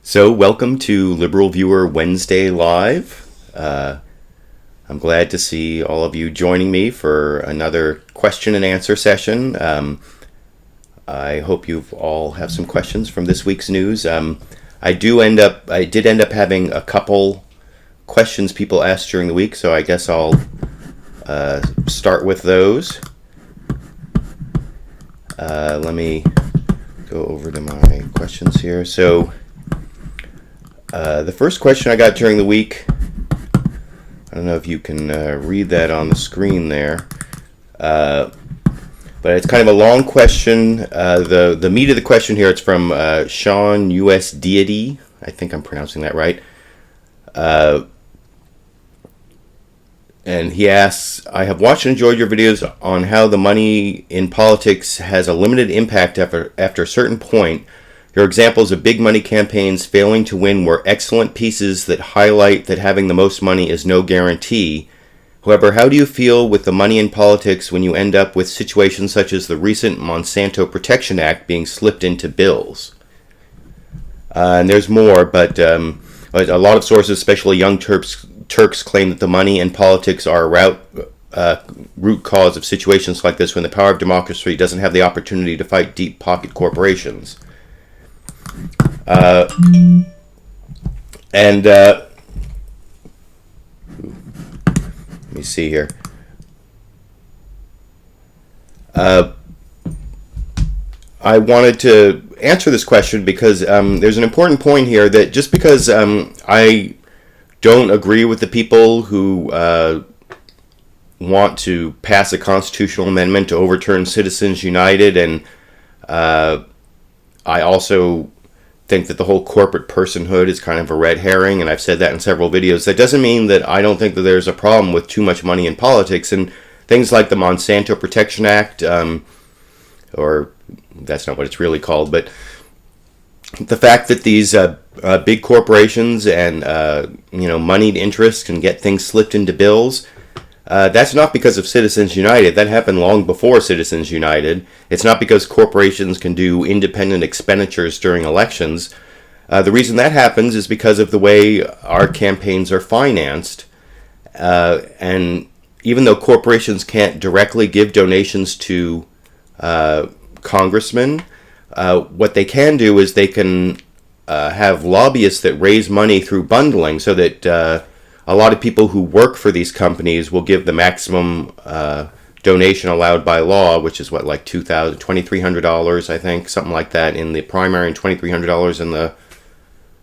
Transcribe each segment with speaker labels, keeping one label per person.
Speaker 1: So, welcome to LiberalViewer Wednesday Live. I'm glad to see all of you joining me for another question and answer session. I hope you all have some questions from this week's news. I did end up having a couple questions people asked during the week, so I guess I'll start with those. Let me go over to my questions here. So, the first question I got during the week, I don't know if you can read that on the screen there, but it's kind of a long question. The meat of the question here, it's from Sean U.S. Deity. I think I'm pronouncing that right. And he asks, I have watched and enjoyed your videos on how the money in politics has a limited impact after a certain point. Your examples of big money campaigns failing to win were excellent pieces that highlight that having the most money is no guarantee. However, how do you feel with the money in politics when you end up with situations such as the recent Monsanto Protection Act being slipped into bills? And there's more, but a lot of sources, especially Young Turks, claim that the money in politics are a root cause of situations like this when the power of democracy doesn't have the opportunity to fight deep pocket corporations. Let me see here. I wanted to answer this question because there's an important point here that just because I don't agree with the people who want to pass a constitutional amendment to overturn Citizens United, and I also think that the whole corporate personhood is kind of a red herring, and I've said that in several videos. That doesn't mean that I don't think that there's a problem with too much money in politics, and things like the Monsanto Protection Act, or that's not what it's really called, but the fact that these big corporations and moneyed interests can get things slipped into bills, that's not because of Citizens United. That happened long before Citizens United. It's not because corporations can do independent expenditures during elections. The reason that happens is because of the way our campaigns are financed. And even though corporations can't directly give donations to congressmen, what they can do is they can have lobbyists that raise money through bundling so that a lot of people who work for these companies will give the maximum donation allowed by law, which is like $2,300, I think, something like that in the primary, and $2,300 in the,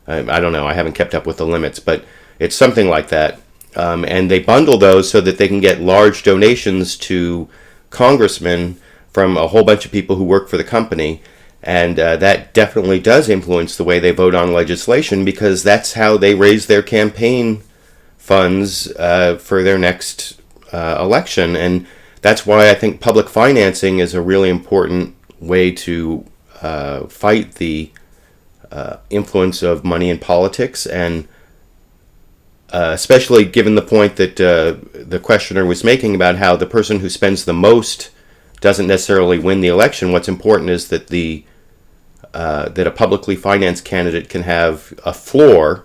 Speaker 1: I don't know, I haven't kept up with the limits, but it's something like that. And they bundle those so that they can get large donations to congressmen from a whole bunch of people who work for the company. And that definitely does influence the way they vote on legislation, because that's how they raise their campaign funds for their next election. And that's why I think public financing is a really important way to fight the influence of money in politics, and especially given the point that the questioner was making about how the person who spends the most doesn't necessarily win the election. What's important is that that a publicly financed candidate can have a floor,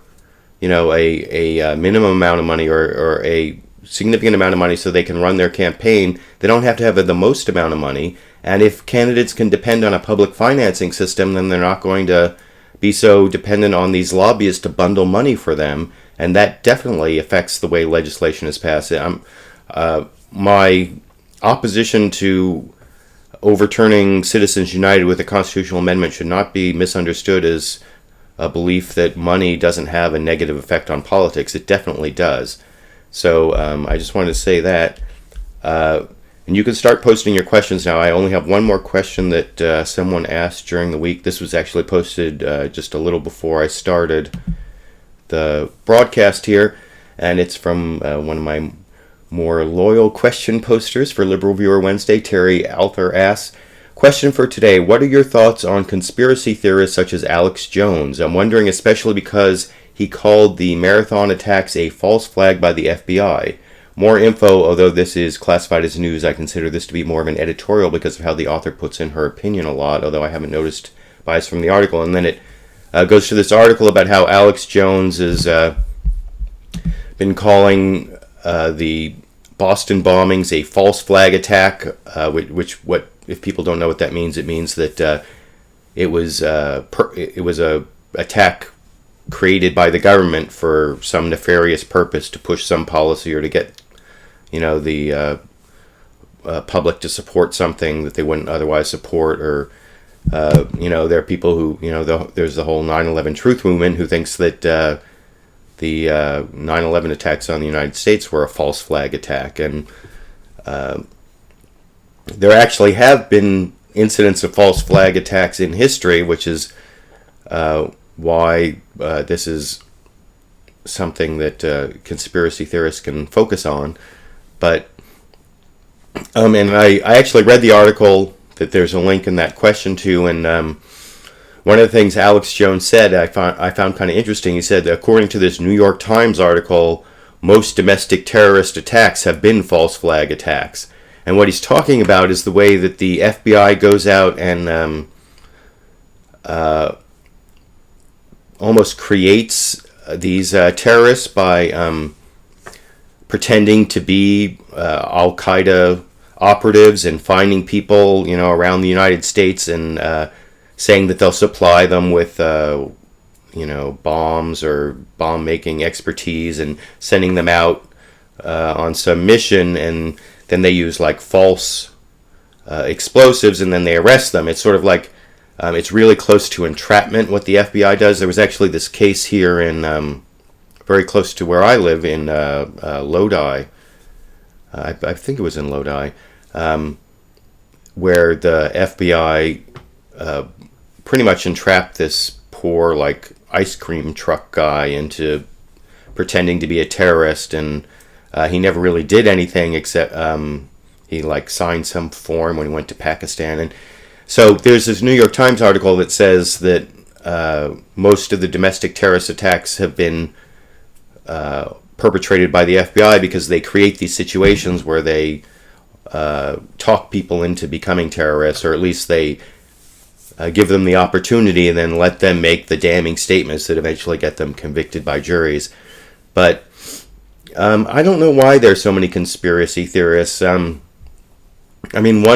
Speaker 1: a minimum amount of money or a significant amount of money so they can run their campaign. They don't have to have the most amount of money. And if candidates can depend on a public financing system, then they're not going to be so dependent on these lobbyists to bundle money for them. And that definitely affects the way legislation is passed. My opposition to overturning Citizens United with a constitutional amendment should not be misunderstood as a belief that money doesn't have a negative effect on politics. It definitely does. So I just wanted to say that. And you can start posting your questions now. I only have one more question that someone asked during the week. This was actually posted just a little before I started the broadcast here. And it's from one of my more loyal question posters for LiberalViewer Wednesday. Terry Alter asks, question for today: what are your thoughts on conspiracy theorists such as Alex Jones? I'm wondering especially because he called the marathon attacks a false flag by the FBI. More info, although this is classified as news, I consider this to be more of an editorial because of how the author puts in her opinion a lot, although I haven't noticed bias from the article. And then it goes to this article about how Alex Jones has been calling the Boston bombings a false flag attack, which what if people don't know what that means, it means that it was a attack created by the government for some nefarious purpose to push some policy or to get the public to support something that they wouldn't otherwise support, or there are people who there's the whole 9/11 truth movement who thinks that the 9/11 attacks on the United States were a false flag attack, and there actually have been incidents of false flag attacks in history, which is why this is something that conspiracy theorists can focus on. But and I actually read the article that there's a link in that question to, and one of the things Alex Jones said I found kind of interesting. He said, according to this New York Times article, most domestic terrorist attacks have been false flag attacks. And what he's talking about is the way that the FBI goes out and almost creates these terrorists by pretending to be Al-Qaeda operatives and finding people, around the United States and saying that they'll supply them with, bombs or bomb-making expertise and sending them out on some mission, and then they use like false explosives and then they arrest them. It's sort of like, it's really close to entrapment what the FBI does. There was actually this case here in very close to where I live in Lodi. I think it was in Lodi, where the FBI pretty much entrapped this poor like ice cream truck guy into pretending to be a terrorist, and he never really did anything except he like signed some form when he went to Pakistan. And so there's this New York Times article that says that most of the domestic terrorist attacks have been perpetrated by the FBI because they create these situations where they talk people into becoming terrorists, or at least they give them the opportunity and then let them make the damning statements that eventually get them convicted by juries. But I don't know why there's so many conspiracy theorists. One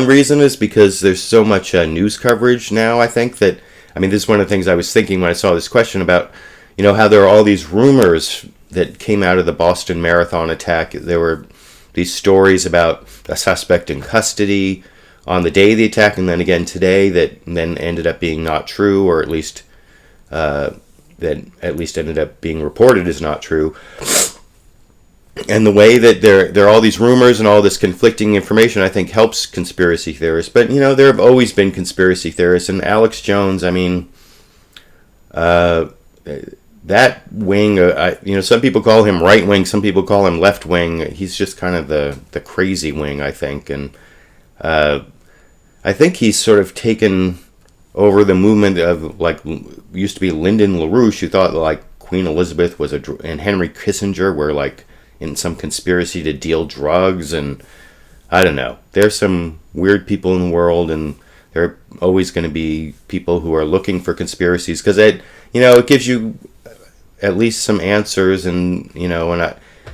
Speaker 1: reason is because there's so much news coverage now, I think, that, this is one of the things I was thinking when I saw this question about, how there are all these rumors that came out of the Boston Marathon attack. There were these stories about a suspect in custody on the day of the attack, and then again today, that then ended up being not true, or at least ended up being reported as not true. And the way that there are all these rumors and all this conflicting information, I think, helps conspiracy theorists. But, there have always been conspiracy theorists. And Alex Jones, that wing, some people call him right wing, some people call him left wing. He's just kind of the crazy wing, I think. And I think he's sort of taken over the movement of, like, used to be Lyndon LaRouche, who thought, like, Queen Elizabeth was and Henry Kissinger were, like, in some conspiracy to deal drugs, and I don't know. There's some weird people in the world, and there are always going to be people who are looking for conspiracies, because it gives you at least some answers, and in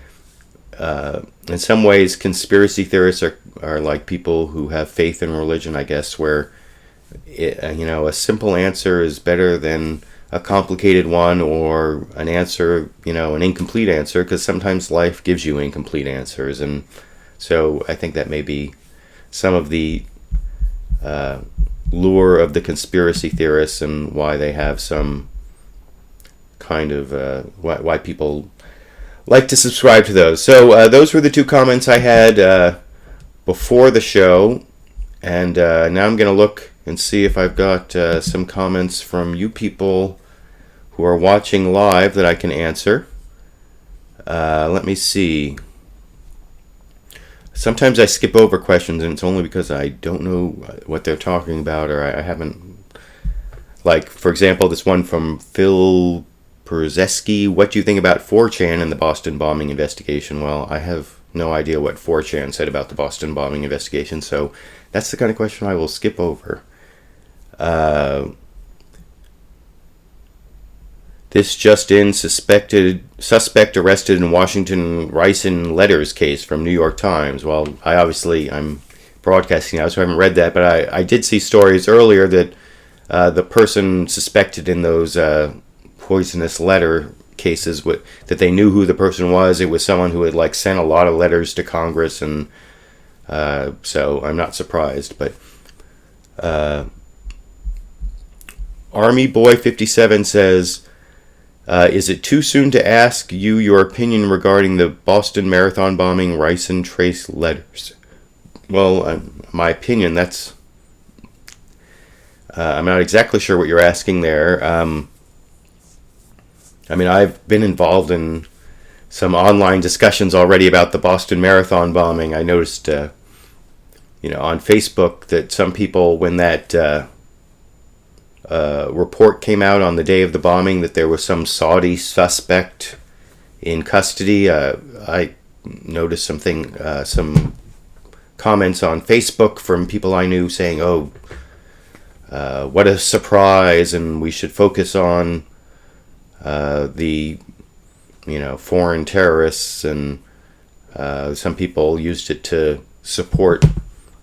Speaker 1: some ways conspiracy theorists are like people who have faith in religion, I guess, where a simple answer is better than a complicated one, or an answer, an incomplete answer, because sometimes life gives you incomplete answers. And so I think that may be some of the lure of the conspiracy theorists, and why they have some kind of why people like to subscribe to those. So those were the two comments I had before the show, and now I'm going to look and see if I've got some comments from you people who are watching live that I can answer. Let me see. Sometimes I skip over questions, and it's only because I don't know what they're talking about, or I haven't. Like, for example, this one from Phil Perzeski. What do you think about 4chan and the Boston bombing investigation? Well, I have no idea what 4chan said about the Boston bombing investigation, so that's the kind of question I will skip over. This just in: suspect arrested in Washington ricin letters case from New York Times. Well, I'm broadcasting now, so I haven't read that, but I did see stories earlier that the person suspected in those poisonous letter cases, that they knew who the person was. It was someone who had sent a lot of letters to Congress, and so I'm not surprised. But Army Boy 57 says, is it too soon to ask you your opinion regarding the Boston Marathon bombing ricin trace letters? Well, my opinion, that's... I'm not exactly sure what you're asking there. I've been involved in some online discussions already about the Boston Marathon bombing. I noticed, on Facebook that some people, when that report came out on the day of the bombing that there was some Saudi suspect in custody, I noticed some comments on Facebook from people I knew saying, what a surprise, and we should focus on the foreign terrorists, and some people used it to support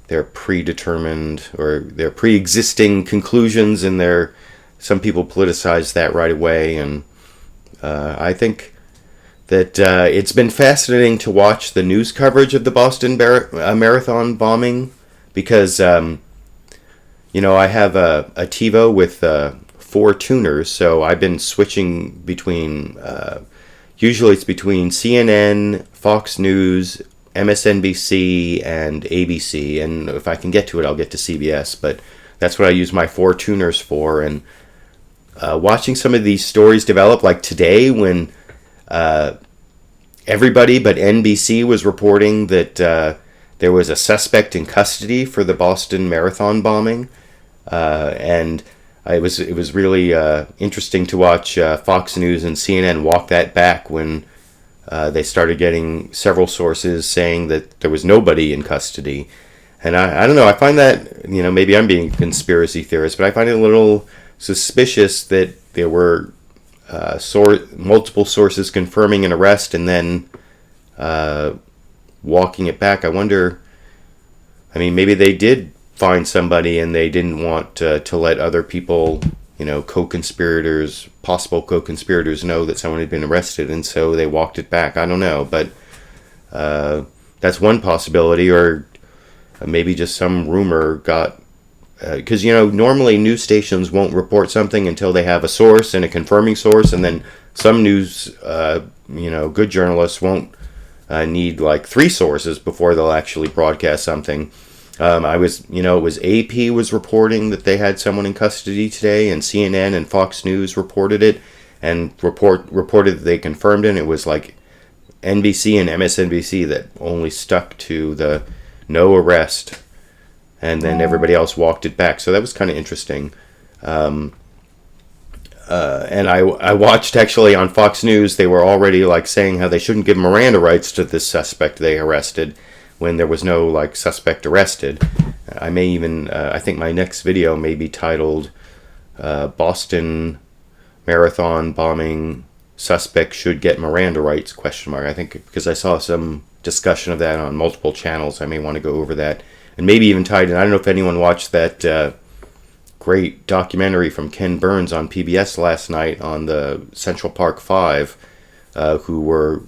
Speaker 1: their predetermined or their pre-existing conclusions, and some people politicized that right away. And I think that it's been fascinating to watch the news coverage of the Boston Marathon bombing, because I have a TiVo with 4 tuners, so I've been switching between, usually it's between CNN, Fox News, MSNBC, and ABC, and if I can get to it, I'll get to CBS, but that's what I use my 4 tuners for. And watching some of these stories develop, like today when everybody but NBC was reporting that there was a suspect in custody for the Boston Marathon bombing, and it was really interesting to watch Fox News and CNN walk that back when they started getting several sources saying that there was nobody in custody. And I don't know, I find that, maybe I'm being a conspiracy theorist, but I find it a little suspicious that there were multiple sources confirming an arrest and then walking it back. I wonder, maybe they did find somebody and they didn't want to let other people, possible co-conspirators know that someone had been arrested, and so they walked it back. I don't know, but that's one possibility. Or maybe just some rumor got... because, normally news stations won't report something until they have a source and a confirming source, and then some news, good journalists won't need 3 sources before they'll actually broadcast something. It was AP was reporting that they had someone in custody today, and CNN and Fox News reported it, and reported that they confirmed it. And it was NBC and MSNBC that only stuck to the no arrest, and then everybody else walked it back. So that was kind of interesting. And I watched, actually, on Fox News, they were already saying how they shouldn't give Miranda rights to this suspect they arrested, when there was no suspect arrested. I may even, I think my next video may be titled Boston Marathon bombing suspect should get Miranda rights, ? I think because I saw some discussion of that on multiple channels, I may want to go over that. And maybe even tied in, I don't know if anyone watched that great documentary from Ken Burns on PBS last night on the Central Park 5, who were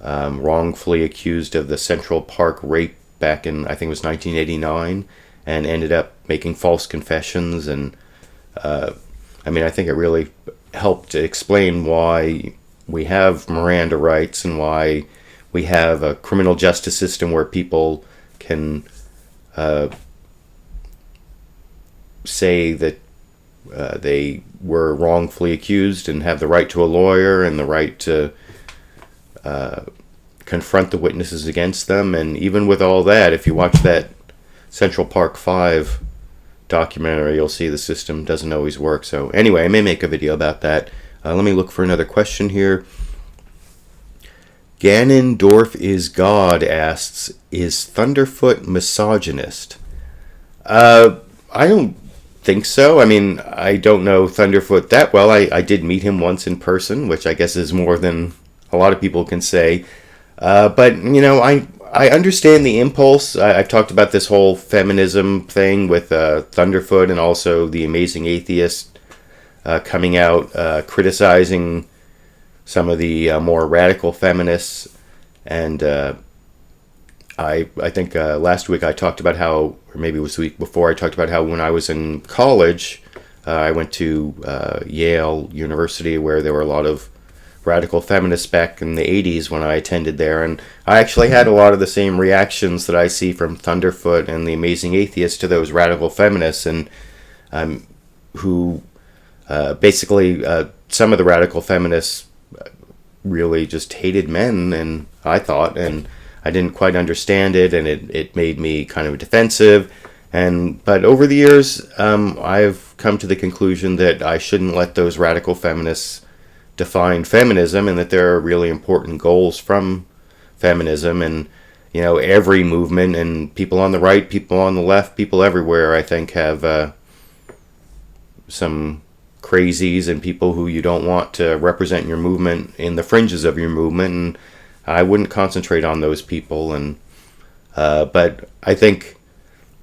Speaker 1: wrongfully accused of the Central Park rape back in, I think it was 1989, and ended up making false confessions. And I think it really helped to explain why we have Miranda rights and why we have a criminal justice system where people can say that they were wrongfully accused and have the right to a lawyer and the right to confront the witnesses against them. And even with all that, if you watch that Central Park 5 documentary, you'll see the system doesn't always work. So anyway, I may make a video about that. Let me look for another question here. Ganondorf is God asks, is Thunderfoot misogynist? I don't think so. I mean, I don't know Thunderfoot that well. I did meet him once in person, which I guess is more than a lot of people can say. But, I understand the impulse. I've talked about this whole feminism thing with Thunderfoot, and also the Amazing Atheist coming out criticizing some of the more radical feminists. And I think last week I talked about how, or maybe it was the week before, I talked about how when I was in college, I went to Yale University, where there were a lot of radical feminists back in the 80s when I attended there, and I actually had a lot of the same reactions that I see from Thunderfoot and the Amazing Atheist to those radical feminists, and who basically some of the radical feminists really just hated men, and I thought, and I didn't quite understand it, and it made me kind of defensive. But over the years, I've come to the conclusion that I shouldn't let those radical feminists define feminism, and that there are really important goals from feminism. And every movement, and people on the right, people on the left, people everywhere, I think, have some crazies and people who you don't want to represent your movement in the fringes of your movement, and I wouldn't concentrate on those people. And but I think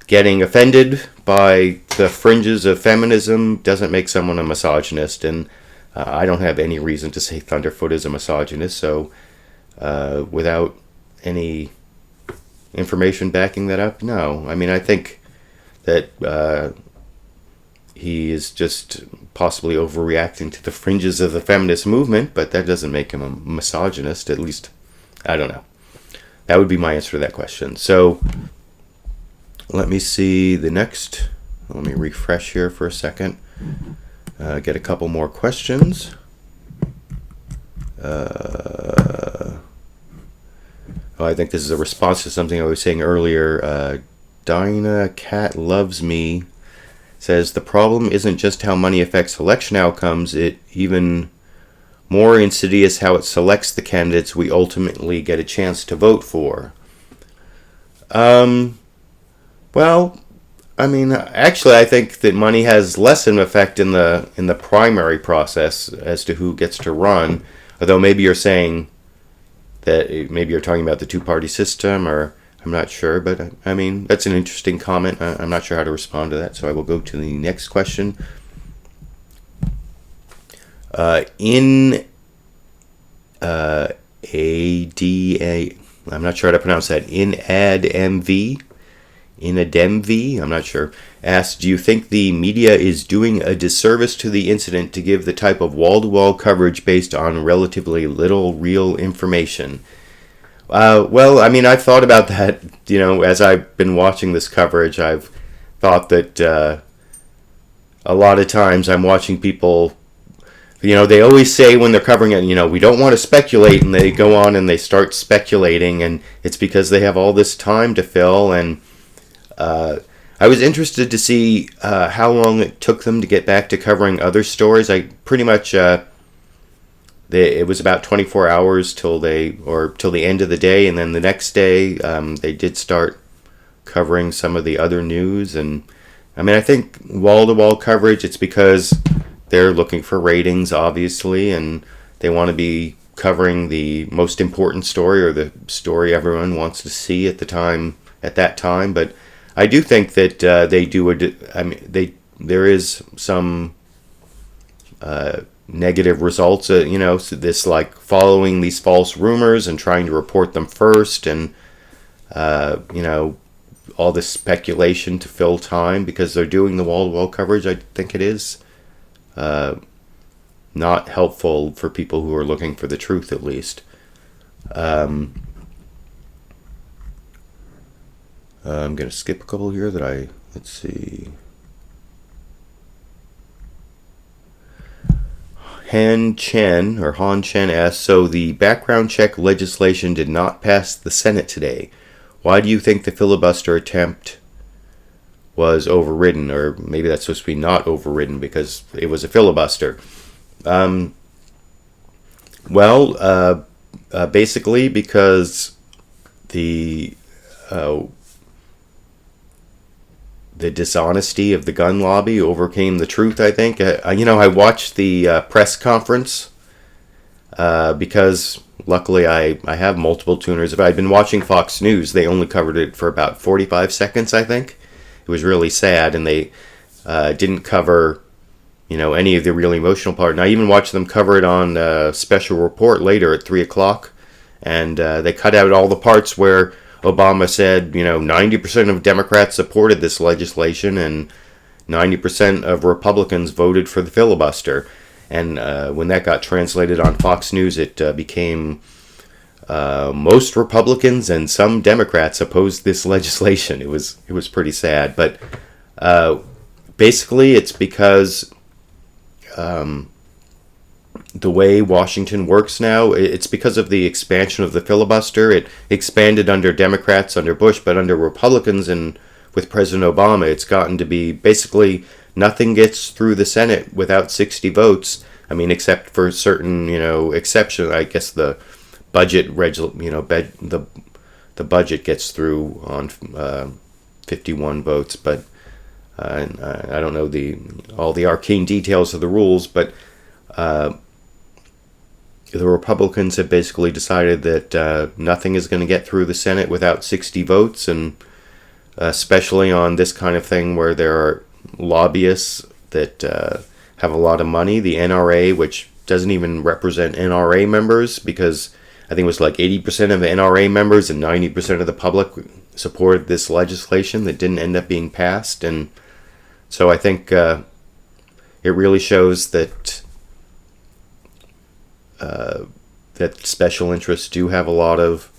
Speaker 1: getting offended by the fringes of feminism doesn't make someone a misogynist, and I don't have any reason to say Thunderfoot is a misogynist, so without any information backing that up, no. I mean, I think that he is just possibly overreacting to the fringes of the feminist movement, but that doesn't make him a misogynist, at least, I don't know. That would be my answer to that question. So, let me see the next. Let me refresh here for a second. Get a couple more questions. I think this is a response to something I was saying earlier. Dinah Cat Loves Me says, the problem isn't just how money affects election outcomes, it even more insidious how it selects the candidates we ultimately get a chance to vote for. Well, I mean, actually, I think that money has less of an effect in the primary process as to who gets to run. Although maybe you're saying that maybe you're talking about the two-party system, or I'm not sure. But I mean, that's an interesting comment. I'm not sure how to respond to that, so I will go to the next question. In ADA, I'm not sure how to pronounce that. InAdMV. InAdMV, I'm not sure, asks, do you think the media is doing a disservice to the incident to give the type of wall-to-wall coverage based on relatively little real information? Well, I mean, I've thought about that, as I've been watching this coverage. I've thought that a lot of times I'm watching people, they always say when they're covering it, we don't want to speculate, and they go on and they start speculating, and it's because they have all this time to fill. And I was interested to see how long it took them to get back to covering other stories. I pretty much, it was about 24 hours till the end of the day, and then the next day they did start covering some of the other news. And I mean, I think wall-to-wall coverage, it's because they're looking for ratings, obviously, and they want to be covering the most important story, or the story everyone wants to see at that time. But I do think that they do. There is some negative results. So this, like, following these false rumors and trying to report them first, and all this speculation to fill time because they're doing the wall-to-wall coverage. I think it is not helpful for people who are looking for the truth, at least. I'm going to skip a couple here let's see. Han Chen asks, so the background check legislation did not pass the Senate today. Why do you think the filibuster attempt was overridden? Or maybe that's supposed to be not overridden because it was a filibuster. Basically because the the dishonesty of the gun lobby overcame the truth, I think. I watched the press conference because luckily I have multiple tuners. If I'd been watching Fox News, they only covered it for about 45 seconds, I think. It was really sad, and they didn't cover any of the really emotional part. And I even watched them cover it on a special report later at 3 o'clock, and they cut out all the parts where Obama said, 90% of Democrats supported this legislation and 90% of Republicans voted for the filibuster. And when that got translated on Fox News, it became most Republicans and some Democrats opposed this legislation. It was pretty sad. But basically, it's because the way Washington works now, it's because of the expansion of the filibuster. It expanded under Democrats, under Bush, but under Republicans and with President Obama, it's gotten to be basically nothing gets through the Senate without 60 votes. I mean, except for certain, exceptions. I guess the budget, the budget gets through on 51 votes, but I don't know all the arcane details of the rules, but the Republicans have basically decided that nothing is going to get through the Senate without 60 votes, and especially on this kind of thing where there are lobbyists that have a lot of money. The NRA, which doesn't even represent NRA members, because I think it was like 80% of NRA members and 90% of the public supported this legislation that didn't end up being passed. And so I think it really shows that that special interests do have a lot of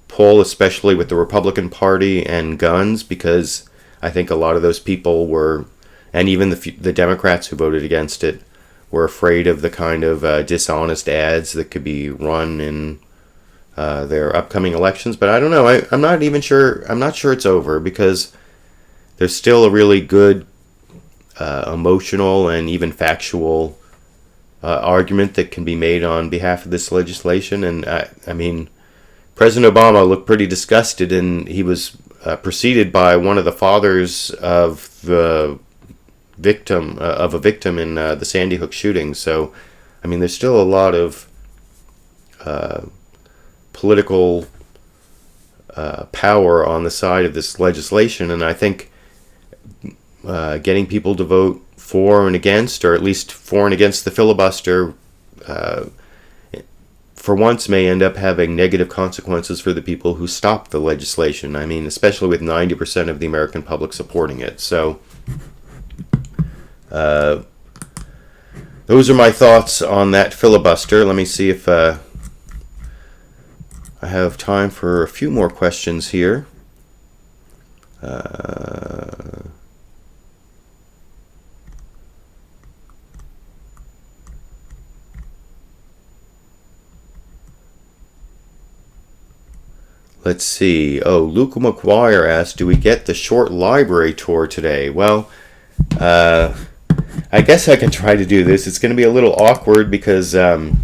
Speaker 1: pull, especially with the Republican Party and guns, because I think a lot of those people were, and even the Democrats who voted against it, were afraid of the kind of dishonest ads that could be run in their upcoming elections. But I don't know. I'm not even sure. I'm not sure it's over, because there's still a really good emotional and even factual argument that can be made on behalf of this legislation. And I mean, President Obama looked pretty disgusted, and he was preceded by one of the fathers of the victim of a victim in the Sandy Hook shooting. So, I mean, there's still a lot of political power on the side of this legislation, and I think getting people to vote for and against, or at least for and against the filibuster, for once may end up having negative consequences for the people who stopped the legislation. I mean, especially with 90% of the American public supporting it. So those are my thoughts on that filibuster. Let me see if I have time for a few more questions here. Let's see. Oh, Luke McGuire asked, do we get the short library tour today? Well, I guess I can try to do this. It's going to be a little awkward because I'm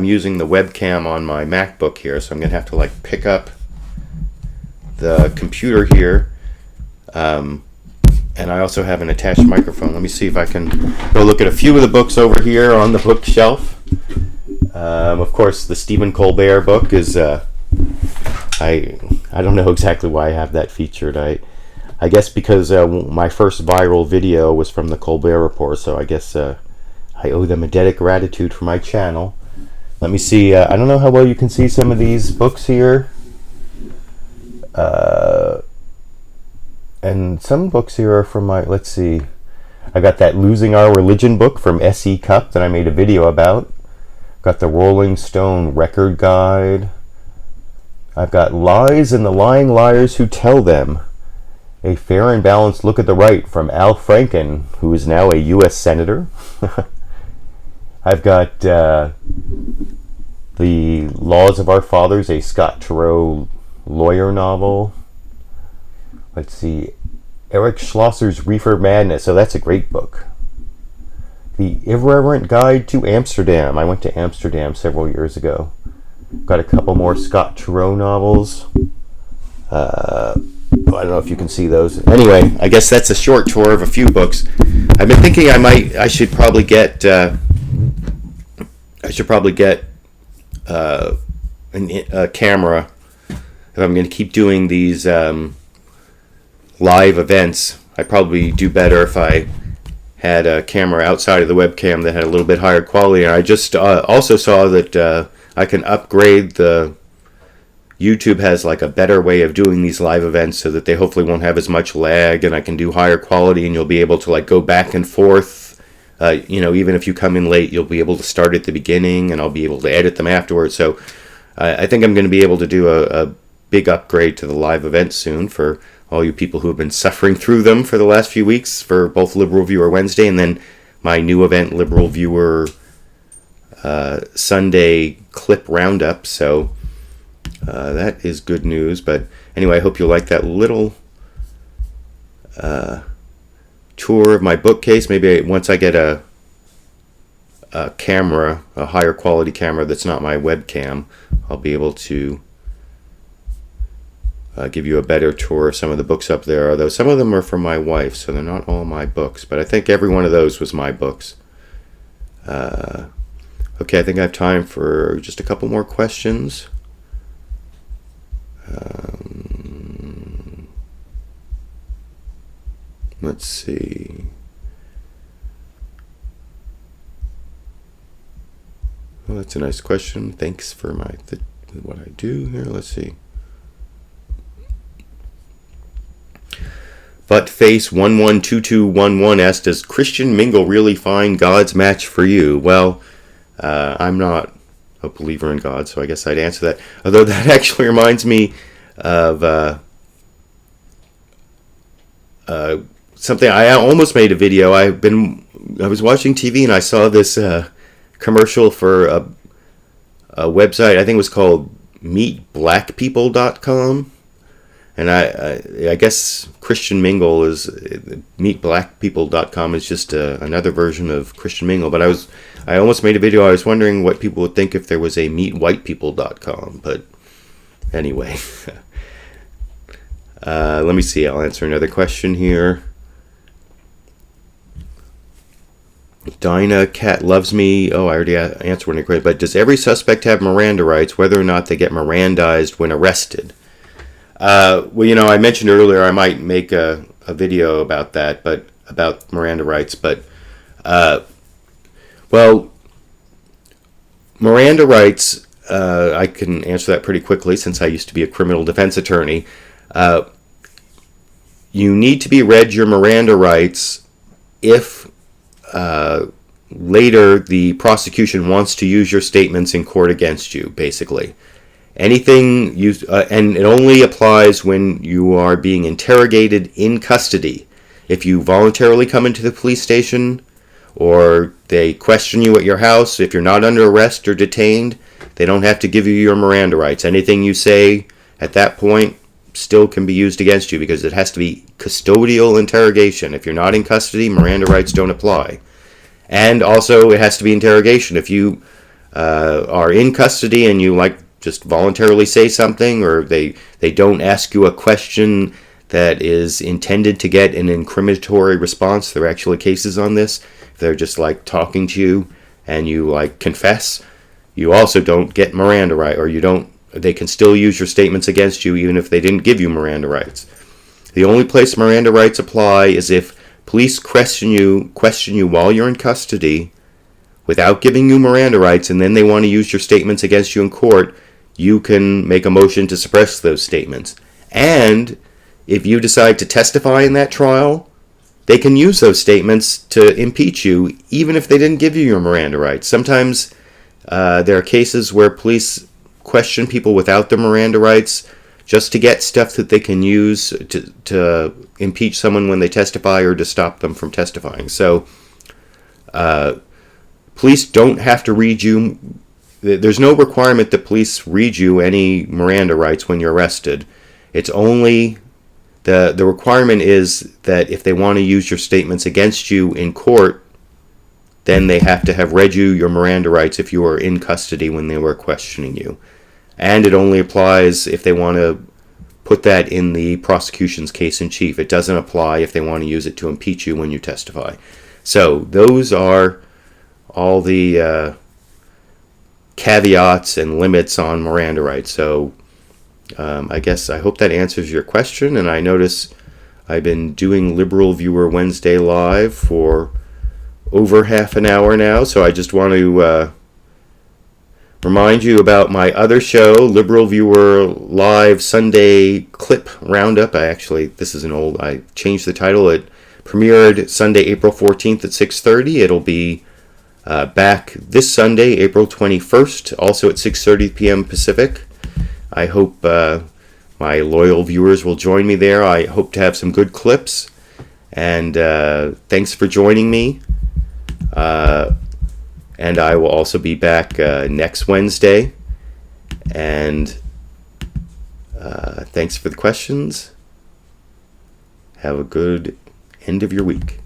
Speaker 1: using the webcam on my MacBook here, so I'm going to have to pick up the computer here. And I also have an attached microphone. Let me see if I can go look at a few of the books over here on the bookshelf. Of course, the Stephen Colbert book is, I don't know exactly why I have that featured. I guess because my first viral video was from the Colbert Report, so I guess I owe them a debt of gratitude for my channel. Let me see, I don't know how well you can see some of these books here. And some books here are from let's see, I got that Losing Our Religion book from S.E. Cupp that I made a video about. Got the Rolling Stone Record Guide. I've got Lies and the Lying Liars Who Tell Them. A Fair and Balanced Look at the Right from Al Franken, who is now a U.S. Senator. I've got The Laws of Our Fathers, a Scott Turow lawyer novel. Let's see. Eric Schlosser's Reefer Madness. Oh, that's a great book. The Irreverent Guide to Amsterdam. I went to Amsterdam several years ago. Got a couple more Scott Turow novels. I don't know if you can see those. Anyway, I guess that's a short tour of a few books. I've been thinking I should probably get a camera if I'm going to keep doing these live events. I'd probably do better if I had a camera outside of the webcam that had a little bit higher quality. And I just also saw that I can upgrade the YouTube has like a better way of doing these live events so that they hopefully won't have as much lag, and I can do higher quality, and you'll be able to like go back and forth. Even if you come in late, you'll be able to start at the beginning, and I'll be able to edit them afterwards. So I think I'm going to be able to do a big upgrade to the live events soon for all you people who have been suffering through them for the last few weeks for both Liberal Viewer Wednesday and then my new event, Liberal Viewer Sunday Clip Roundup. So that is good news. But anyway, I hope you like that little tour of my bookcase. Maybe once I get a camera, a higher quality camera that's not my webcam, I'll be able to give you a better tour of some of the books up there. Although some of them are from my wife, so they're not all my books. But I think every one of those was my books. Okay, I think I have time for just a couple more questions. Let's see. Well, that's a nice question. Thanks for what I do here. Let's see. Buttface112211 asked, does ChristianMingle really find God's match for you? Well, I'm not a believer in God, so I guess I'd answer that. Although that actually reminds me of something. I almost made a video. I was watching TV and I saw this commercial for a website. I think it was called meetblackpeople.com. And I guess ChristianMingle is meetblackpeople.com is just another version of ChristianMingle. But I almost made a video. I was wondering what people would think if there was a meetwhitepeople.com. But anyway, let me see. I'll answer another question here. Dinah Cat Loves Me. Oh, I already answered one. Great. But does every suspect have Miranda rights, whether or not they get Mirandized when arrested? Well, I mentioned earlier I might make a video about that, but about Miranda rights. But, Miranda rights, I can answer that pretty quickly since I used to be a criminal defense attorney. You need to be read your Miranda rights if later the prosecution wants to use your statements in court against you, basically. Anything you and it only applies when you are being interrogated in custody. If you voluntarily come into the police station or they question you at your house, if you're not under arrest or detained, they don't have to give you your Miranda rights. Anything you say at that point still can be used against you because it has to be custodial interrogation. If you're not in custody, Miranda rights don't apply. And also it has to be interrogation. If you are in custody and you just voluntarily say something, or they don't ask you a question that is intended to get an incriminatory response. There are actually cases on this. If they're just talking to you and you confess, you also don't get Miranda right, or they can still use your statements against you even if they didn't give you Miranda rights. The only place Miranda rights apply is if police question you while you're in custody without giving you Miranda rights, and then they want to use your statements against you in court. You can make a motion to suppress those statements. And if you decide to testify in that trial, they can use those statements to impeach you, even if they didn't give you your Miranda rights. Sometimes there are cases where police question people without their Miranda rights just to get stuff that they can use to impeach someone when they testify or to stop them from testifying. So police don't have to read you. There's no requirement that police read you any Miranda rights when you're arrested. It's only the requirement is that if they want to use your statements against you in court, then they have to have read you your Miranda rights if you were in custody when they were questioning you. And it only applies if they want to put that in the prosecution's case in chief. It doesn't apply if they want to use it to impeach you when you testify. So those are all the caveats and limits on Miranda rights. So I hope that answers your question. And I notice I've been doing LiberalViewer Wednesday Live for over half an hour now. So I just want to remind you about my other show, LiberalViewer Live Sunday Clip Roundup. I changed the title. It premiered Sunday, April 14th at 6:30. It'll be back this Sunday, April 21st, also at 6:30 p.m. Pacific. I hope my loyal viewers will join me there. I hope to have some good clips. And thanks for joining me. And I will also be back next Wednesday. And thanks for the questions. Have a good end of your week.